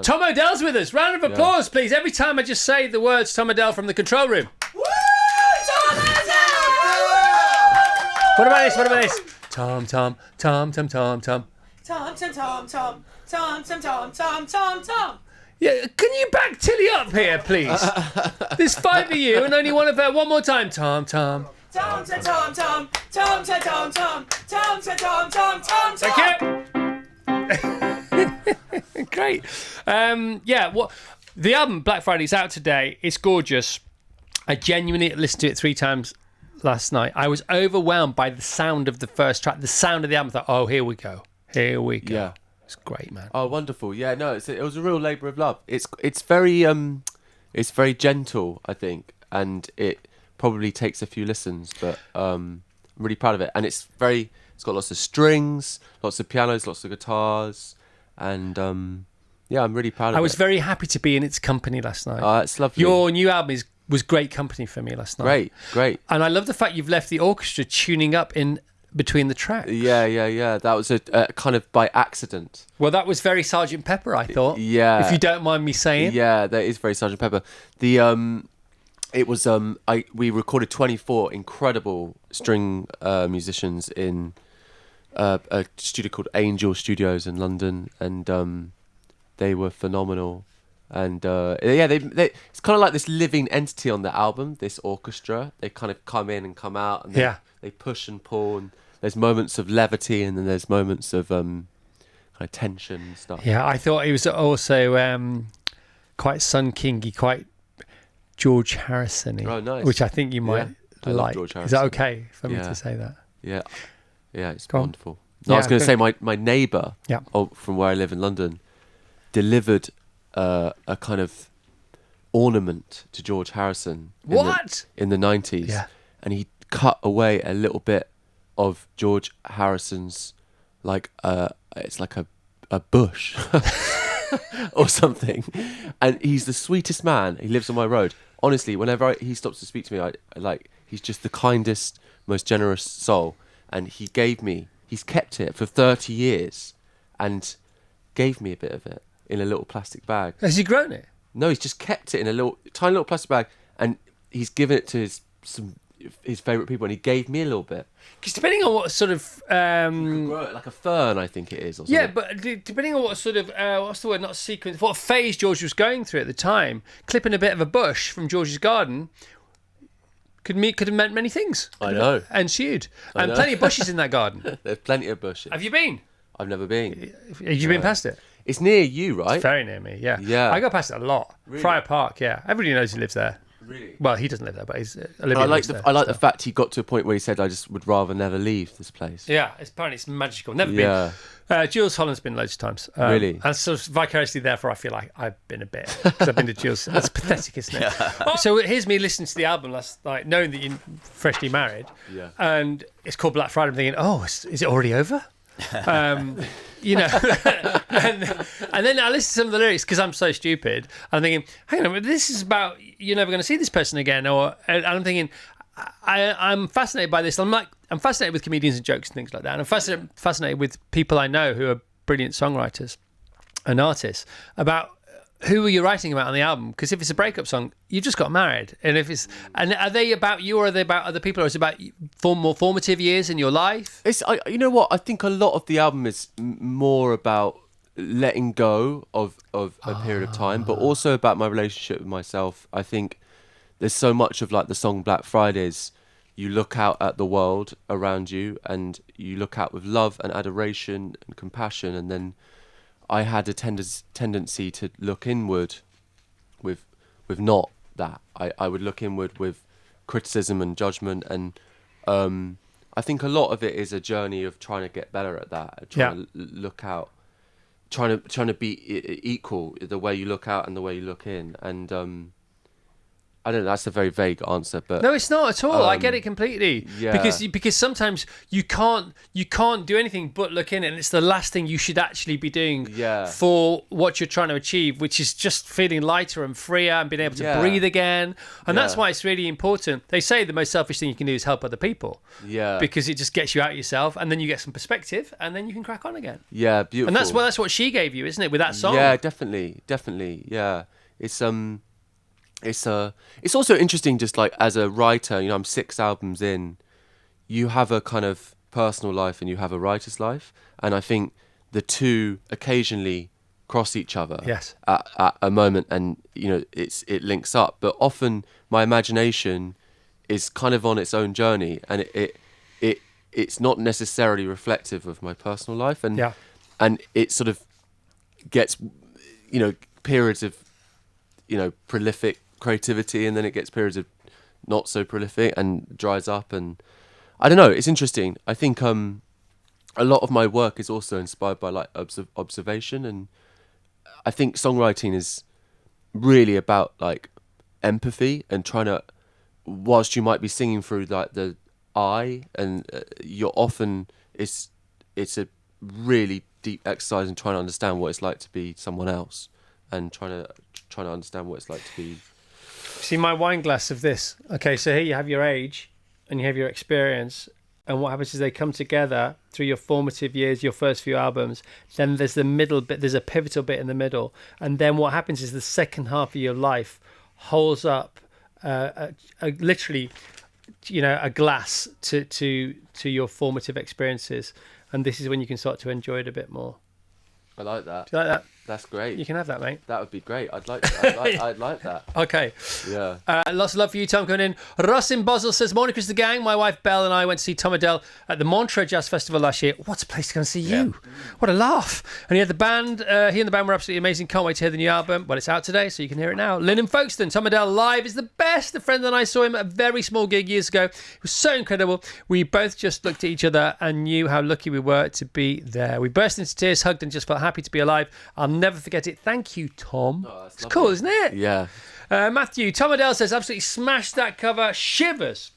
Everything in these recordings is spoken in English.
Tom Odell's with us. Round of applause, please. Every time I just say the words Tom Odell from the control room. Woo! Tom Odell! What about this? What about this? Tom, Tom, Tom, Tom, Tom, Tom. Tom, Tom, Tom, Tom, Tom, Tom, Tom, Tom, Tom, Tom. Yeah, can you back Tilly up here, please? There's 5 of you and only one of her. One more time. Tom, Tom. Tom, Tom, Tom, Tom, Tom, Tom, Tom, Tom, Tom, Tom, Tom, Tom, Tom. Thank you. Great. What the album Black Friday's out today. It's gorgeous. I genuinely listened to it 3 times last night. I was overwhelmed by the sound of the first track, the sound of the album. I thought, oh, here we go. Yeah. It's great, man. Oh, wonderful. Yeah, no, it was a real labour of love. It's very gentle, I think, and it probably takes a few listens, but I'm really proud of it. And it's got lots of strings, lots of pianos, lots of guitars, and I'm really proud of it. I was very happy to be in its company last night. It's lovely. Your new album was great company for me last night. Great. And I love the fact you've left the orchestra tuning up in between the tracks. Yeah. That was a kind of by accident. Well, that was very Sgt. Pepper, I thought. Yeah. If you don't mind me saying. Yeah, that is very Sgt. Pepper. It was we recorded 24 incredible string musicians in a studio called Angel Studios in London, and they were phenomenal. And it's kind of like this living entity on the album. This orchestra, they kind of come in and come out, and they push and pull, and there's moments of levity, and then there's moments of kind of tension and stuff. Yeah, I thought he was also quite Sun Kingy, quite George Harrison-y. Oh, nice. Which I think you might I love like. George Is Harrison. that okay for me to say that? Yeah, it's Go on. wonderful. No, I was going to say my neighbour from where I live in London delivered a kind of ornament to George Harrison in the 90s. Yeah. And he cut away a little bit of George Harrison's, it's like a bush or something. And he's the sweetest man. He lives on my road. Honestly, whenever he stops to speak to me, he's just the kindest, most generous soul. And he's kept it for 30 years and gave me a bit of it in a little plastic bag. Has he grown it? No, he's just kept it in a tiny little plastic bag, and he's given it to his favourite people, and he gave me a little bit. Because depending on what sort of... You can grow it like a fern, I think it is. Or something. Yeah, but depending on what sort of... what's the word? Not sequence. What phase George was going through at the time, clipping a bit of a bush from George's garden could have meant many things. I know. Ensued. And plenty of bushes in that garden. There's plenty of bushes. Have you been? I've never been. Have you been past it? It's near you, right? It's very near me, yeah. Yeah. I go past it a lot. Really? Friar Park, yeah. Everybody knows he lives there. Really? Well, he doesn't live there, but Olivia I like lives there. the fact he got to a point where he said, "I just would rather never leave this place." Yeah, apparently it's magical. Never been. Jules Holland's been loads of times. Really? And sort of vicariously, therefore, I feel like I've been a bit. Because I've been to Jules. That's pathetic, isn't it? Yeah. So here's me listening to the album last night, knowing that you're freshly married. Yeah. And it's called Black Friday. I'm thinking, is it already over? You know, and then I listen to some of the lyrics because I'm so stupid. I'm thinking, hang on a minute, this is about you're never going to see this person again. And I'm thinking, I'm fascinated by this. I'm fascinated with comedians and jokes and things like that. And I'm fascinated with people I know who are brilliant songwriters and artists about who are you writing about on the album? Because if it's a breakup song, you just got married. And are they about you or are they about other people? Or is it about more formative years in your life? You know what? I think a lot of the album is more about letting go of a period of time, but also about my relationship with myself. I think there's so much of like the song Black Fridays. You look out at the world around you and you look out with love and adoration and compassion, and then I had a tendency to look inward with not that. I would look inward with criticism and judgment, and I think a lot of it is a journey of trying to get better at that, trying to look out, trying to be equal, the way you look out and the way you look in, and I don't know. That's a very vague answer, but No, it's not at all. I get it completely. yeah. Because sometimes you can't do anything but look in it, and it's the last thing you should actually be doing for what you're trying to achieve, which is just feeling lighter and freer and being able to breathe again. And that's why it's really important. They say the most selfish thing you can do is help other people. Yeah. Because it just gets you out of yourself, and then you get some perspective, and then you can crack on again. Yeah, beautiful. And that's what she gave you, isn't it, with that song? Yeah, definitely. Yeah, it's also interesting, just like as a writer, you know, I'm 6 albums in, you have a kind of personal life and you have a writer's life, and I think the two occasionally cross each other at a moment, and you know it links up, but often my imagination is kind of on its own journey, and it's not necessarily reflective of my personal life, and it sort of gets, you know, periods of, you know, prolific creativity, and then it gets periods of not so prolific and dries up, and I don't know, it's interesting. I think a lot of my work is also inspired by like observation, and I think songwriting is really about like empathy and trying to, whilst you might be singing through like the eye, and you're often it's a really deep exercise in trying to understand what it's like to be someone else, and trying to understand what it's like to be. See my wine glass of this. Okay, so here you have your age and you have your experience, and what happens is they come together through your formative years, your first few albums. Then there's the middle bit, there's a pivotal bit in the middle, and then what happens is the second half of your life holds up literally, you know, a glass to your formative experiences, and this is when you can start to enjoy it a bit more. I like that. Do you like that? That's great. You can have that, mate. That would be great. I'd like that. Okay. Yeah. Lots of love for you, Tom, coming in. Russ in Basel says, morning, Chris the gang. My wife Belle and I went to see Tom Odell at the Montreux Jazz Festival last year. What a place to go and see you. What a laugh. And he and the band were absolutely amazing. Can't wait to hear the new album. Well, it's out today, so you can hear it now. Lynn in Folkestone, Tom Odell live is the best. A friend and I saw him at a very small gig years ago. It was so incredible. We both just looked at each other and knew how lucky we were to be there. We burst into tears, hugged, and just felt happy to be alive. I'll never forget it. Thank you, Tom. Oh, it's cool, isn't it? Yeah. Matthew, Tom Odell says, absolutely smashed that cover. Shivers.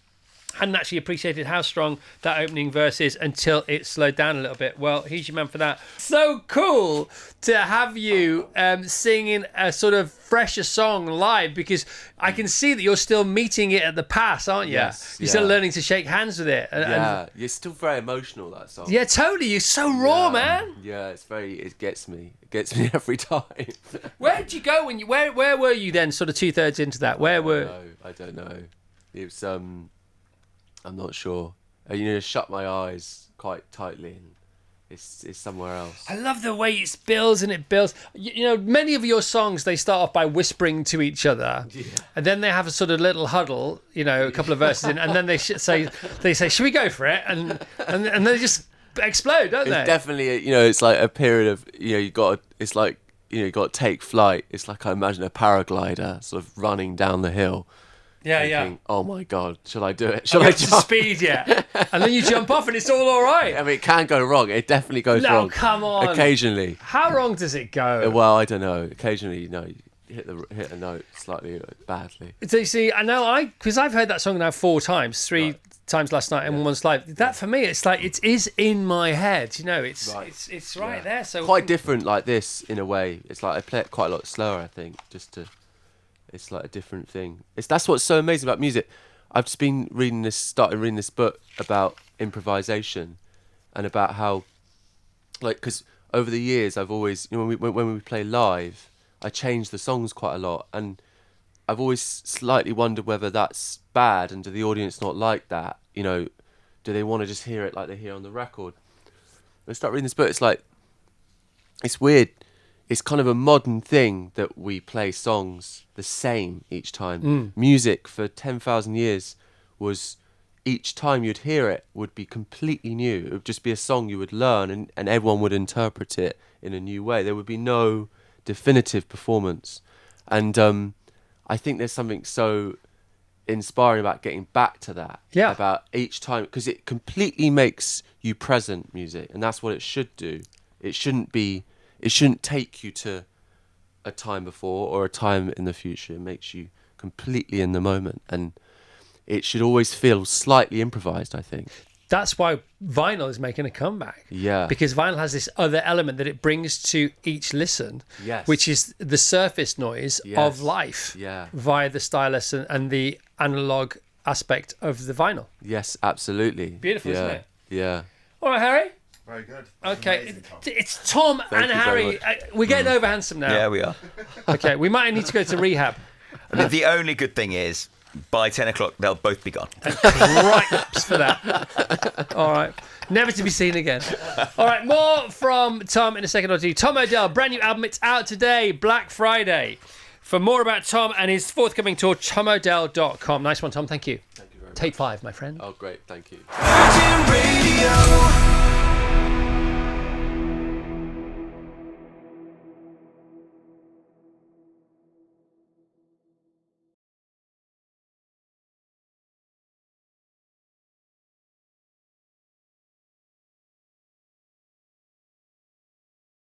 Hadn't actually appreciated how strong that opening verse is until it slowed down a little bit. Well, he's your man for that. So cool to have you singing a sort of fresher song live, because I can see that you're still meeting it at the pass, aren't you? Yes, you're still learning to shake hands with it. And you're still very emotional, that song. Yeah, totally. You're so raw, man. Yeah, it gets me. It gets me every time. Where did you go when you? Where were you then? Sort of 2/3 into that. I don't know. It was I'm not sure. You know, shut my eyes quite tightly, and it's somewhere else. I love the way it builds and it builds. You know, many of your songs, they start off by whispering to each other, and then they have a sort of little huddle. You know, a couple of verses in, and then they say, "Should we go for it?" And they just explode, don't they? It's definitely, you know, it's like a period of, you know, it's like, you know, you got to take flight. It's like, I imagine a paraglider sort of running down the hill. Thinking, oh my God, shall I do it? Shall I jump? Speed, yeah. And then you jump off and it's all right. I mean, it can go wrong. It definitely goes wrong. No, come on. Occasionally. How wrong does it go? Well, I don't know. Occasionally, you know, you hit a note slightly badly. So you see, I know because I've heard that song now 4 times, 3 times last night and once live. That for me, it's like it is in my head. You know, it's right there. So quite different like this in a way. It's like I play it quite a lot slower, I think, it's like a different thing. That's what's so amazing about music. I've just been started reading this book about improvisation, and about how, like, because over the years I've always, you know, when we play live, I change the songs quite a lot, and I've always slightly wondered whether that's bad, and do the audience not like that? You know, do they want to just hear it like they hear on the record? When I start reading this book, it's like, it's weird. It's kind of a modern thing that we play songs the same each time. Music for 10,000 years was, each time you'd hear it would be completely new. It would just be a song you would learn, and everyone would interpret it in a new way. There would be no definitive performance. And I think there's something so inspiring about getting back to that. Yeah. About each time, because it completely makes you present, music, and that's what it should do. It shouldn't take you to a time before or a time in the future. It makes you completely in the moment, and it should always feel slightly improvised, I think. That's why vinyl is making a comeback. Yeah. Because vinyl has this other element that it brings to each listen, Yes. which is the surface noise Yes. of life Yeah. via the stylus and the analog aspect of the vinyl. Yes, absolutely. Beautiful, yeah. isn't it? Yeah. All right, Harry? Very good. Okay. Amazing, Tom. It's Tom and you very Harry. much. We're getting over handsome now. Yeah, we are. Okay, we might need to go to rehab. I mean, the only good thing is, by 10 o'clock, they'll both be gone. Gripes for that. All right. Never to be seen again. All right, more from Tom in a second or two. Tom Odell, brand new album. It's out today, Black Friday. For more about Tom and his forthcoming tour, tomodell.com. Nice one, Tom. Thank you. Thank you very much. Take 5, my friend. Oh, great. Thank you. Virgin Radio.